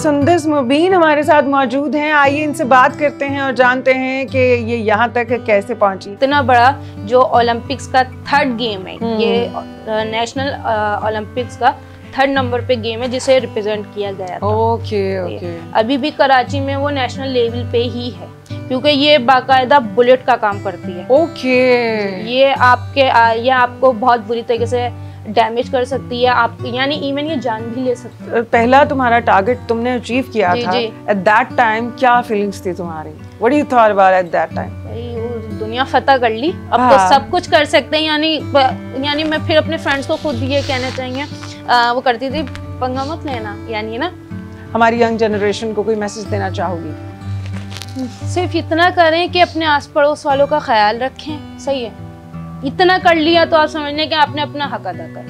सुंदस मुबीन हमारे साथ मौजूद हैं। आइए इनसे बात करते हैं और जानते हैं कि ये यहाँ तक कैसे पहुंची। इतना बड़ा जो ओलंपिक्स का 3rd गेम है, ये नेशनल ओलंपिक्स का 3rd नंबर पे गेम है जिसे रिप्रेजेंट किया गया था। ओके। अभी भी कराची में वो नेशनल लेवल पे ही है क्योंकि ये बाकायदा बुलेट का काम करती है। ओके। ये आपको बहुत बुरी तरीके से डैमेज कर सकती है, आप यानी इवन ये जान भी ले सकती है। पहला तुम्हारा टारगेट तुमने अचीव किया था, एट दैट टाइम क्या फीलिंग्स थी तुम्हारी? What do you thought about at that time? दुनिया फतह कर ली, अब तो सब कुछ कर सकते हैं। यानी मैं फिर अपने फ्रेंड्स को खुद ये कहना चाहिए, वो करती थी पंगा मत लेना, यानी ना हमारी यंग जनरेशन को कोई मैसेज देना चाहोगी? सिर्फ इतना करें कि अपने आस पड़ोस वालों का ख्याल रखें। सही है, इतना कर लिया तो आप समझ लें कि आपने अपना हक अदा कर।